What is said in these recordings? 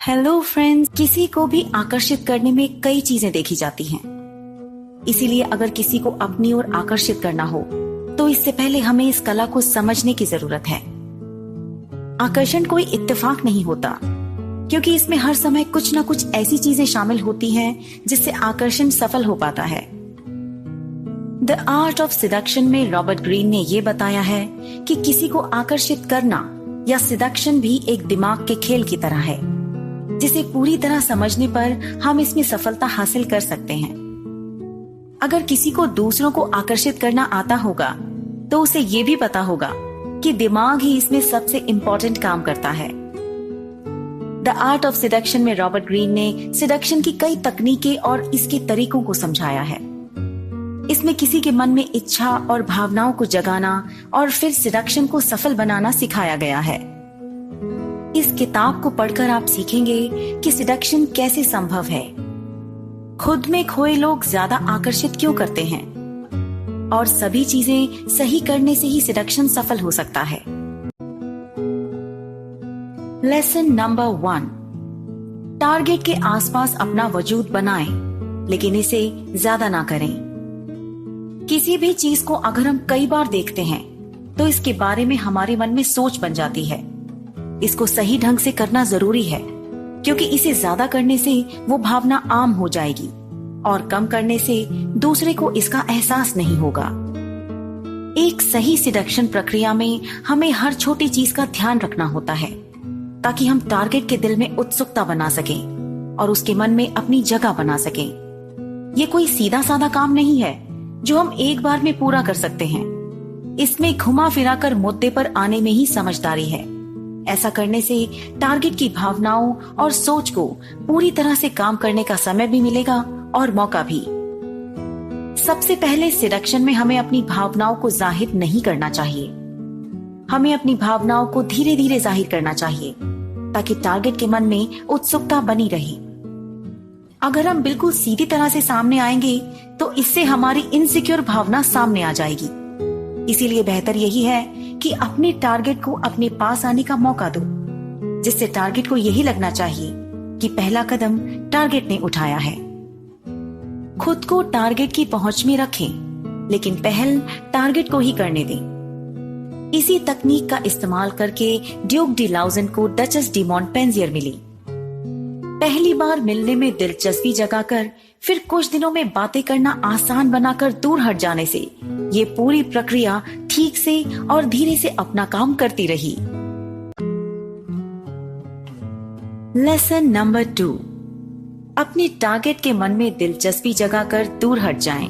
Hello friends, किसी को भी आकर्षित करने में कई चीजें देखी जाती हैं। इसीलिए अगर किसी को अपनी ओर आकर्षित करना हो तो इससे पहले हमें इस कला को समझने की जरूरत है। आकर्षण कोई इत्तेफाक नहीं होता, क्योंकि इसमें हर समय कुछ न कुछ ऐसी चीजें शामिल होती हैं जिससे आकर्षण सफल हो पाता है। द आर्ट ऑफ सिडक्शन में रॉबर्ट ग्रीन ने यह बताया है कि किसी को आकर्षित करना या सिडक्शन भी एक दिमाग के खेल की तरह है, जिसे पूरी तरह समझने पर हम इसमें सफलता हासिल कर सकते हैं। अगर किसी को दूसरों को आकर्षित करना आता होगा तो उसे ये भी पता होगा कि दिमाग ही इसमें सबसे इम्पोर्टेंट काम करता है। द आर्ट ऑफ सिडक्शन में रॉबर्ट ग्रीन ने सिडक्शन की कई तकनीकें और इसके तरीकों को समझाया है। इसमें किसी के मन में इच्छा और भावनाओं को जगाना और फिर सिडक्शन को सफल बनाना सिखाया गया है। इस किताब को पढ़कर आप सीखेंगे कि सिडक्शन कैसे संभव है, खुद में खोए लोग ज्यादा आकर्षित क्यों करते हैं, और सभी चीजें सही करने से ही सिडक्शन सफल हो सकता है। लेसन नंबर 1, टारगेट के आसपास अपना वजूद बनाएं, लेकिन इसे ज्यादा ना करें। किसी भी चीज को अगर हम कई बार देखते हैं तो इसके बारे में हमारे मन में सोच बन जाती है। इसको सही ढंग से करना जरूरी है, क्योंकि इसे ज्यादा करने से वो भावना आम हो जाएगी और कम करने से दूसरे को इसका एहसास नहीं होगा। एक सही सिडक्शन प्रक्रिया में हमें हर छोटी चीज का ध्यान रखना होता है, ताकि हम टारगेट के दिल में उत्सुकता बना सकें और उसके मन में अपनी जगह बना सकें। ये कोई सीधा साधा काम नहीं है जो हम एक बार में पूरा कर सकते हैं। इसमें घुमा फिराकर मुद्दे पर आने में ही समझदारी है। ऐसा करने से टारगेट की भावनाओं और सोच को पूरी तरह से काम करने का समय भी मिलेगा और मौका भी। सबसे पहले सिडक्शन में हमें अपनी भावनाओं को जाहिर नहीं करना चाहिए। हमें अपनी भावनाओं को धीरे धीरे जाहिर करना चाहिए, ताकि टारगेट के मन में उत्सुकता बनी रहे। अगर हम बिल्कुल सीधी तरह से सामने आएंगे तो इससे हमारी इनसिक्योर भावना सामने आ जाएगी। इसीलिए बेहतर यही है कि अपने टारगेट को अपने पास आने का मौका दो, जिससे टारगेट को यही लगना चाहिए कि पहला कदम टारगेट ने उठाया है। खुद को टारगेट की पहुंच में रखें, लेकिन पहल टारगेट को ही करने दें। इसी तकनीक का इस्तेमाल करके ड्यूक डी लाउजन को डचेस डी मॉन्टपेंजियर मिली। पहली बार मिलने में दिलचस्पी जगाकर फिर कुछ दिनों में बातें करना आसान बनाकर दूर हट जाने से ये पूरी प्रक्रिया ठीक से और धीरे से अपना काम करती रही। लेसन नंबर 2, अपने टारगेट के मन में दिलचस्पी जगाकर दूर हट जाएं।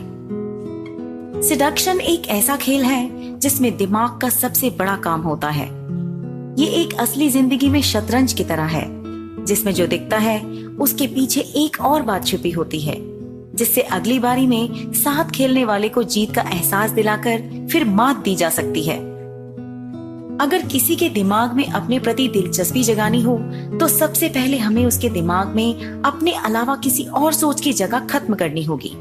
सिडक्शन एक ऐसा खेल है जिसमें दिमाग का सबसे बड़ा काम होता है। ये एक असली जिंदगी में शतरंज की तरह है, जिसमें जो दिखता है उसके पीछे एक और बात छुपी होती है, जिससे अगली बारी में साथ खेलने वाले को जीत का एहसास दिलाकर फिर मात दी जा सकती है। अगर किसी के दिमाग में अपने प्रति दिलचस्पी जगानी हो तो सबसे पहले हमें उसके दिमाग में अपने अलावा किसी और सोच की जगह खत्म करनी होगी।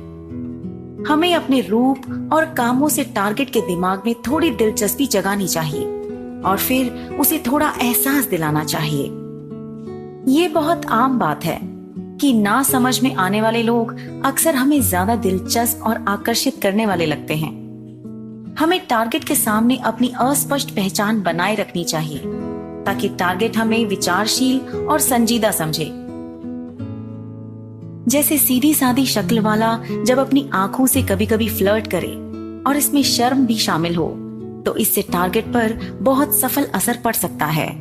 हमें अपने रूप और कामों से टारगेट के दिमाग में थोड़ी दिलचस्पी जगानी चाहिए और फिर उसे थोड़ा एहसास दिलाना चाहिए। ये बहुत आम बात है कि ना समझ में आने वाले लोग अक्सर हमें ज्यादा दिलचस्प और आकर्षित करने वाले लगते हैं। हमें टारगेट के सामने अपनी अस्पष्ट पहचान बनाए रखनी चाहिए, ताकि टारगेट हमें विचारशील और संजीदा समझे। जैसे सीधी सादी शक्ल वाला जब अपनी आंखों से कभी कभी फ्लर्ट करे और इसमें शर्म भी शामिल हो, तो इससे टारगेट पर बहुत सफल असर पड़ सकता है।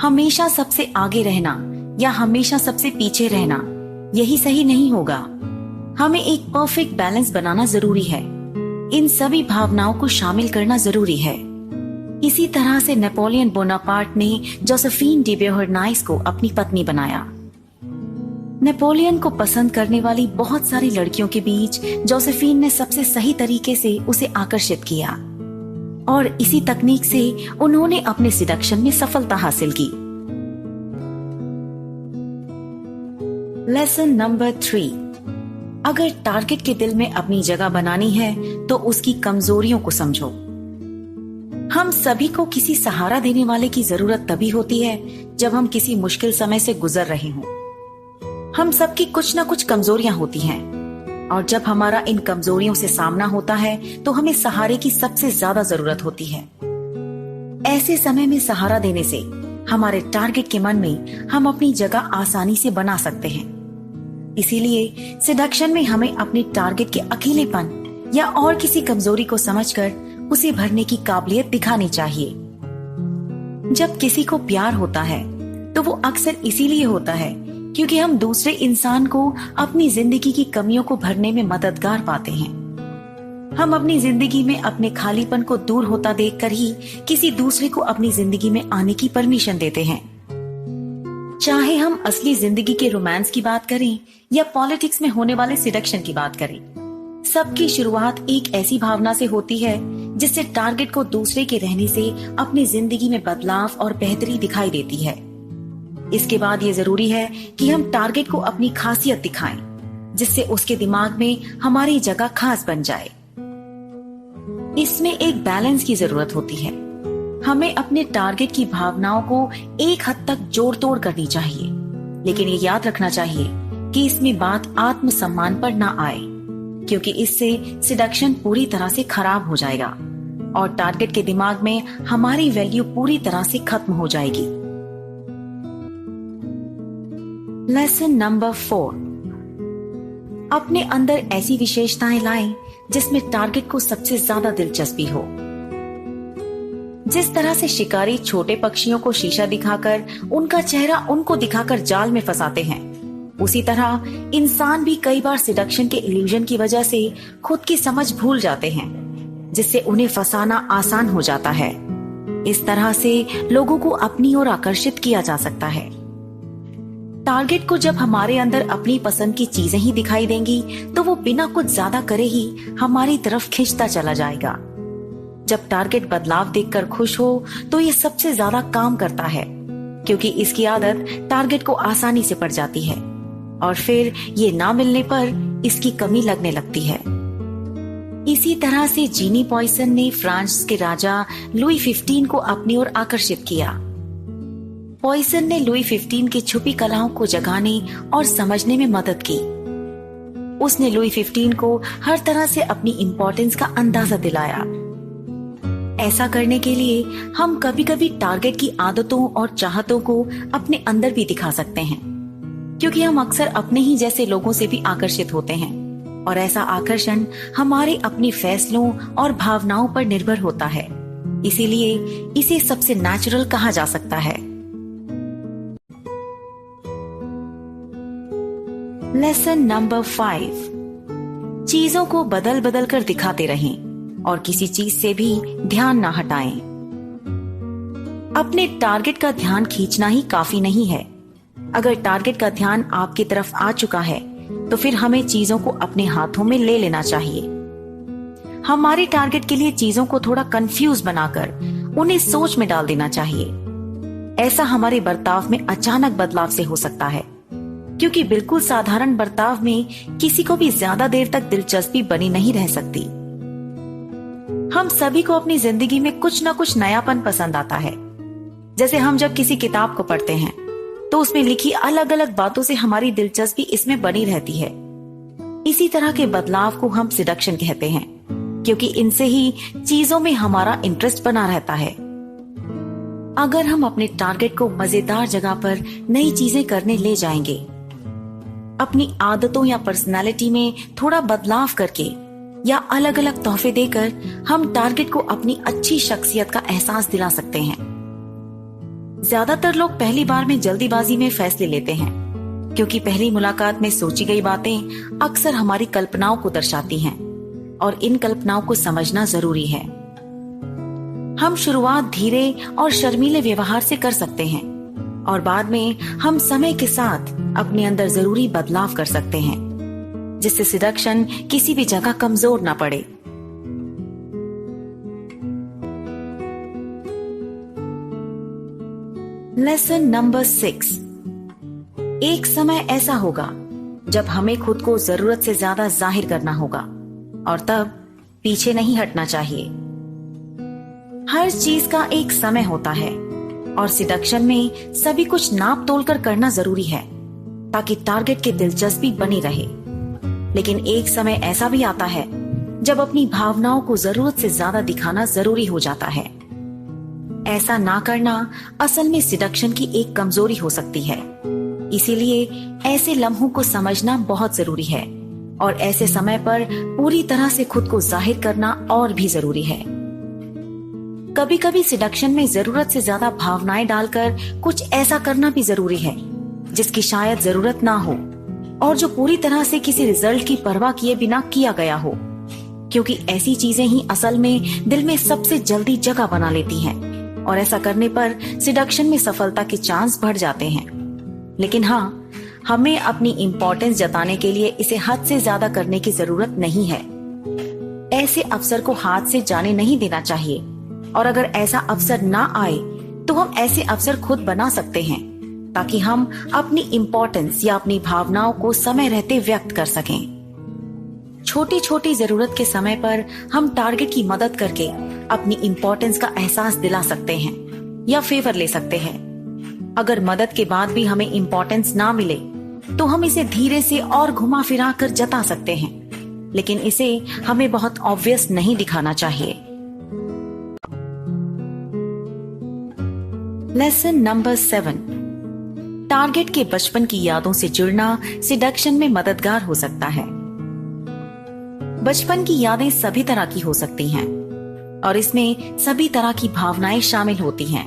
हमेशा सबसे आगे रहना या हमेशा सबसे पीछे रहना यही सही नहीं होगा। हमें एक परफेक्ट बैलेंस बनाना जरूरी है। इन सभी भावनाओं को शामिल करना जरूरी है। इसी तरह से नेपोलियन बोनापार्ट ने जोसेफीन डी बेओहरनाइस को अपनी पत्नी बनाया। नेपोलियन को पसंद करने वाली बहुत सारी लड़कियों के बीच जोसेफीन ने सबसे सही तरीके से उसे आकर्षित किया, और इसी तकनीक से उन्होंने अपने सिडक्शन में सफलता हासिल की। लेसन नंबर 3, अगर टारगेट के दिल में अपनी जगह बनानी है तो उसकी कमजोरियों को समझो। हम सभी को किसी सहारा देने वाले की जरूरत तभी होती है जब हम किसी मुश्किल समय से गुजर रहे हों। हम सबकी कुछ ना कुछ कमजोरियां होती हैं और जब हमारा इन कमजोरियों से सामना होता है तो हमें सहारे की सबसे ज्यादा जरूरत होती है। ऐसे समय में सहारा देने से हमारे टारगेट के मन में हम अपनी जगह आसानी से बना सकते हैं। इसीलिए सिडक्शन में हमें अपने टारगेट के अकेलेपन या और किसी कमजोरी को समझकर उसे भरने की काबिलियत दिखानी चाहिए। जब किसी को प्यार होता है तो वो अक्सर इसीलिए होता है क्योंकि हम दूसरे इंसान को अपनी जिंदगी की कमियों को भरने में मददगार पाते हैं। हम अपनी जिंदगी में अपने खालीपन को दूर होता देखकर ही किसी दूसरे को अपनी जिंदगी में आने की परमिशन देते हैं। चाहे हम असली जिंदगी के रोमांस की बात करें या पॉलिटिक्स में होने वाले सिडक्शन की बात करें, सबकी शुरुआत एक ऐसी भावना से होती है जिससे टारगेट को दूसरे के रहने से अपनी जिंदगी में बदलाव और बेहतरी दिखाई देती है। इसके बाद ये जरूरी है कि हम टारगेट को अपनी खासियत दिखाएं, जिससे उसके दिमाग में हमारी जगह खास बन जाए। इसमें एक बैलेंस की जरूरत होती है। हमें अपने टारगेट की भावनाओं को एक हद तक जोड़ तोड़ करनी चाहिए, लेकिन ये याद रखना चाहिए कि इसमें बात आत्मसम्मान पर ना आए, क्योंकि इससे सिडक्शन पूरी तरह से खराब हो जाएगा और टारगेट के दिमाग में हमारी वैल्यू पूरी तरह से खत्म हो जाएगी। लेसन नंबर 4, अपने अंदर ऐसी विशेषताएं लाएं जिसमें टारगेट को सबसे ज्यादा दिलचस्पी हो। जिस तरह से शिकारी छोटे पक्षियों को शीशा दिखाकर उनका चेहरा उनको दिखाकर जाल में फंसाते हैं, उसी तरह इंसान भी कई बार सिडक्शन के इल्यूजन की वजह से खुद की समझ भूल जाते हैं, जिससे उन्हें फंसाना आसान हो जाता है। इस तरह से लोगों को अपनी ओर आकर्षित किया जा सकता है। टारगेट को जब हमारे अंदर अपनी पसंद की चीजें ही दिखाई देंगी तो वो बिना कुछ ज्यादा करे ही हमारी तरफ खींचता चला जाएगा। जब टारगेट बदलाव देखकर खुश हो तो ये सबसे ज्यादा काम करता है, क्योंकि इसकी आदत टारगेट को आसानी से पड़ जाती है और फिर ये ना मिलने पर इसकी कमी लगने लगती है। इसी तरह से जीनी पॉइसन ने फ्रांस के राजा लुई 15 को अपनी ओर आकर्षित किया। पॉइसन ने लुई 15 की छुपी कलाओं को जगाने और समझने में मदद की। उसने लुई 15 को हर तरह से अपनी इम्पोर्टेंस का अंदाजा दिलाया। ऐसा करने के लिए हम कभी कभी टारगेट की आदतों और चाहतों को अपने अंदर भी दिखा सकते हैं, क्योंकि हम अक्सर अपने ही जैसे लोगों से भी आकर्षित होते हैं और ऐसा आकर्षण हमारे अपने फैसलों और भावनाओं पर निर्भर होता है। इसीलिए इसे सबसे नेचुरल कहा जा सकता है। लेसन नंबर 5, चीजों को बदल बदल कर दिखाते रहें और किसी चीज से भी ध्यान ना हटाएं। अपने टारगेट का ध्यान खींचना ही काफी नहीं है। अगर टारगेट का ध्यान आपकी तरफ आ चुका है तो फिर हमें चीजों को अपने हाथों में ले लेना चाहिए। हमारे टारगेट के लिए चीजों को थोड़ा कंफ्यूज बनाकर उन्हें सोच में डाल देना चाहिए। ऐसा हमारे बर्ताव में अचानक बदलाव से हो सकता है, क्योंकि बिल्कुल साधारण बर्ताव में किसी को भी ज्यादा देर तक दिलचस्पी बनी नहीं रह सकती। हम सभी को अपनी जिंदगी में कुछ न कुछ नयापन पसंद आता है। जैसे हम जब किसी किताब को पढ़ते हैं तो उसमें लिखी अलग अलग बातों से हमारी दिलचस्पी इसमें बनी रहती है। इसी तरह के बदलाव को हम सिडक्शन कहते हैं, क्योंकि इनसे ही चीजों में हमारा इंटरेस्ट बना रहता है। अगर हम अपने टारगेट को मजेदार जगह पर नई चीजें करने ले जाएंगे, अपनी आदतों या पर्सनालिटी में थोड़ा बदलाव करके या अलग अलग तोहफे देकर हम टारगेट को अपनी अच्छी शख्सियत का एहसास दिला सकते हैं। ज्यादातर लोग पहली बार में जल्दीबाजी में फैसले लेते हैं, क्योंकि पहली मुलाकात में सोची गई बातें अक्सर हमारी कल्पनाओं को दर्शाती हैं और इन कल्पनाओं को समझना जरूरी है। हम शुरुआत धीरे और शर्मीले व्यवहार से कर सकते हैं और बाद में हम समय के साथ अपने अंदर जरूरी बदलाव कर सकते हैं, जिससे सिडक्शन किसी भी जगह कमजोर ना पड़े। लेसन नंबर 6, एक समय ऐसा होगा जब हमें खुद को जरूरत से ज्यादा जाहिर करना होगा और तब पीछे नहीं हटना चाहिए। हर चीज का एक समय होता है और सिडक्शन में सभी कुछ नाप तोल कर करना जरूरी है ताकि टारगेट की दिलचस्पी बनी रहे। लेकिन एक समय ऐसा भी आता है जब अपनी भावनाओं को जरूरत से ज्यादा दिखाना जरूरी हो जाता है। ऐसा ना करना असल में सिडक्शन की एक कमजोरी हो सकती है। इसीलिए ऐसे लम्हों को समझना बहुत जरूरी है और ऐसे समय पर पूरी तरह से खुद को जाहिर करना और भी जरूरी है। कभी कभी सिडक्शन में जरूरत से ज्यादा भावनाएं डालकर कुछ ऐसा करना भी जरूरी है जिसकी शायद जरूरत ना हो और जो पूरी तरह से किसी रिजल्ट की परवाह किए बिना किया गया हो, क्योंकि ऐसी चीजें ही असल में दिल में सबसे जल्दी जगह बना लेती हैं और ऐसा करने पर सिडक्शन में सफलता के चांस बढ़ जाते हैं। लेकिन हाँ, हमें अपनी इम्पोर्टेंस जताने के लिए इसे हद से ज्यादा करने की जरूरत नहीं है। ऐसे अवसर को हाथ से जाने नहीं देना चाहिए और अगर ऐसा अवसर ना आए तो हम ऐसे अवसर खुद बना सकते हैं ताकि हम अपनी इम्पोर्टेंस या अपनी भावनाओं को समय रहते व्यक्त कर सकें। छोटी छोटी जरूरत के समय पर हम टारगेट की मदद करके अपनी इम्पोर्टेंस का एहसास दिला सकते हैं या फेवर ले सकते हैं। अगर मदद के बाद भी हमें इम्पोर्टेंस ना मिले तो हम इसे धीरे से और घुमा फिरा कर जता सकते हैं, लेकिन इसे हमें बहुत ऑब्वियस नहीं दिखाना चाहिए। लेसन नंबर 7, टारगेट के बचपन की यादों से जुड़ना सिडक्शन में मददगार हो सकता है। बचपन की यादें सभी तरह की हो सकती हैं और इसमें सभी तरह की भावनाएं शामिल होती हैं।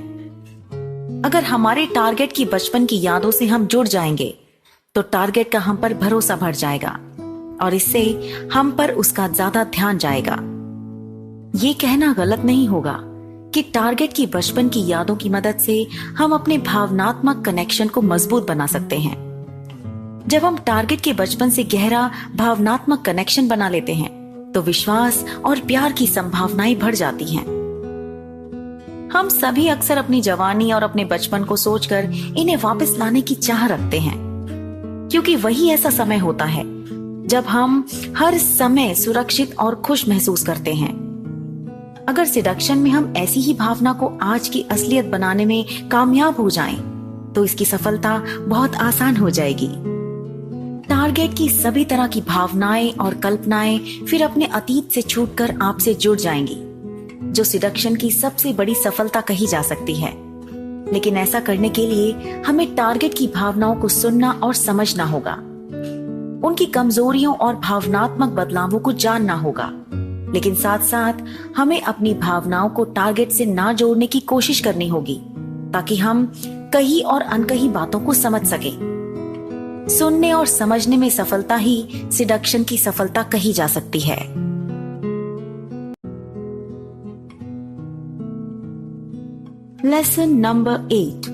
अगर हमारे टारगेट की बचपन की यादों से हम जुड़ जाएंगे तो टारगेट का हम पर भरोसा बढ़ जाएगा और इससे हम पर उसका ज्यादा ध्यान जाएगा। ये कहना गलत नहीं होगा कि टारगेट की बचपन की यादों की मदद से हम अपने भावनात्मक कनेक्शन को मजबूत बना सकते हैं। जब हम टारगेट के बचपन से गहरा भावनात्मक कनेक्शन बना लेते हैं तो विश्वास और प्यार की संभावनाएं बढ़ जाती हैं। हम सभी अक्सर अपनी जवानी और अपने बचपन को सोचकर इन्हें वापस लाने की चाह रखते हैं, क्योंकि वही ऐसा समय होता है जब हम हर समय सुरक्षित और खुश महसूस करते हैं। अगर सिडक्शन में हम ऐसी ही भावना को आज की असलियत बनाने में कामयाब हो जाएं, तो इसकी सफलता बहुत आसान हो जाएगी। टारगेट की सभी तरह की भावनाएं और कल्पनाएं फिर अपने अतीत से छूटकर आपसे जुड़ जाएंगी, जो सिडक्शन की सबसे बड़ी सफलता कही जा सकती है। लेकिन ऐसा करने के लिए हमें टारगेट की भावनाओं को सुनना और समझना होगा। उनकी कमजोरियों और भावनात्मक बदलावों को जानना होगा, लेकिन साथ साथ हमें अपनी भावनाओं को टारगेट से ना जोड़ने की कोशिश करनी होगी ताकि हम कही और अनकही बातों को समझ सकें। सुनने और समझने में सफलता ही सिडक्शन की सफलता कही जा सकती है। लेसन नंबर 8,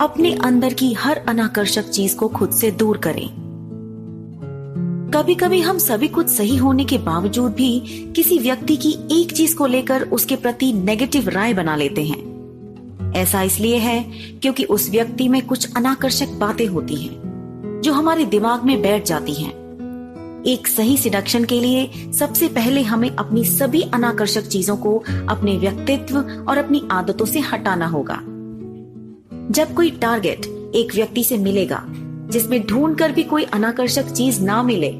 अपने अंदर की हर अनाकर्षक चीज को खुद से दूर करें। कभी कभी हम सभी कुछ सही होने के बावजूद भी किसी व्यक्ति की एक चीज को लेकर उसके प्रति नेगेटिव राय बना लेते हैं। ऐसा इसलिए है क्योंकि उस व्यक्ति में कुछ अनाकर्षक बातें होती हैं जो हमारे दिमाग में बैठ जाती हैं। एक सही सिडक्शन के लिए सबसे पहले हमें अपनी सभी अनाकर्षक चीजों को अपने व्यक्तित्व और अपनी आदतों से हटाना होगा। जब कोई टारगेट एक व्यक्ति से मिलेगा जिसमें ढूंढकर भी कोई अनाकर्षक चीज ना मिले,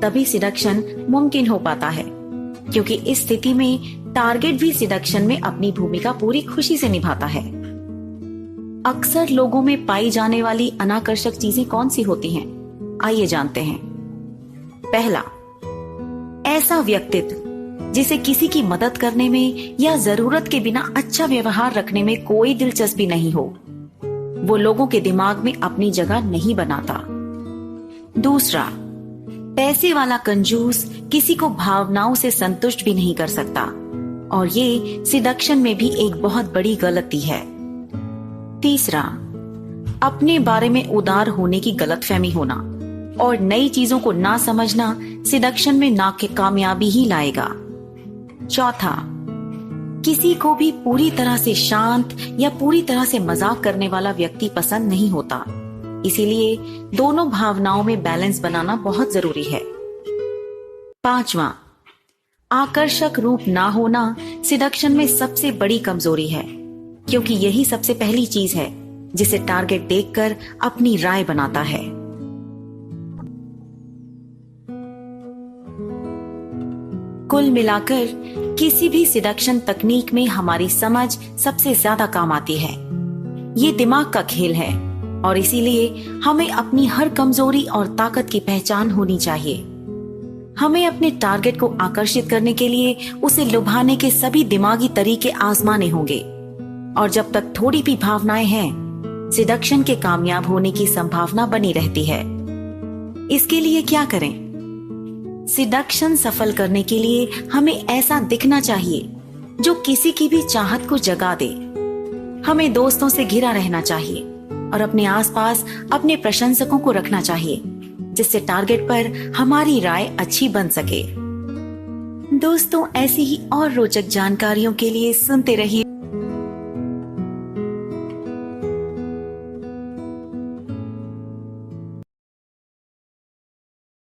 तभी सिडक्शन मुमकिन हो पाता है, क्योंकि इस स्थिति में टारगेट भी सिडक्शन में अपनी भूमिका पूरी खुशी से निभाता है। अक्सर लोगों में पाई जाने वाली अनाकर्षक चीजें कौन सी होती हैं? आइए जानते हैं। पहला, ऐसा व्यक्तित्व जिसे किसी की मदद करने में या जरूरत के बिना अच्छा व्यवहार रखने में कोई दिलचस्पी नहीं हो, वो लोगों के दिमाग में अपनी जगह नहीं बनाता। दूसरा, पैसे वाला कंजूस किसी को भावनाओं से संतुष्ट भी नहीं कर सकता, और ये सिडक्शन में भी एक बहुत बड़ी गलती है। तीसरा, अपने बारे में उदार होने की गलतफहमी होना और नई चीजों को ना समझना सिडक्शन में ना के कामयाबी ही लाएगा। चौथा, किसी को भी पूरी तरह से शांत या पूरी तरह से मजाक करने वाला व्यक्ति पसंद नहीं होता, इसीलिए दोनों भावनाओं में बैलेंस बनाना बहुत जरूरी है। पांचवा, आकर्षक रूप ना होना सिडक्शन में सबसे बड़ी कमजोरी है, क्योंकि यही सबसे पहली चीज है जिसे टारगेट देखकर अपनी राय बनाता है। कुल मिलाकर किसी भी सिडक्शन तकनीक में हमारी समझ सबसे ज्यादा काम आती है। ये दिमाग का खेल है और इसीलिए हमें अपनी हर कमजोरी और ताकत की पहचान होनी चाहिए। हमें अपने टारगेट को आकर्षित करने के लिए उसे लुभाने के सभी दिमागी तरीके आजमाने होंगे, और जब तक थोड़ी भी भावनाएं हैं, सिडक्शन के कामयाब होने की संभावना बनी रहती है। इसके लिए क्या करें? सिडक्शन सफल करने के लिए हमें ऐसा दिखना चाहिए जो किसी की भी चाहत को जगा दे। हमें दोस्तों से घिरा रहना चाहिए और अपने आसपास अपने प्रशंसकों को रखना चाहिए, जिससे टारगेट पर हमारी राय अच्छी बन सके। दोस्तों, ऐसी ही और रोचक जानकारियों के लिए सुनते रहिए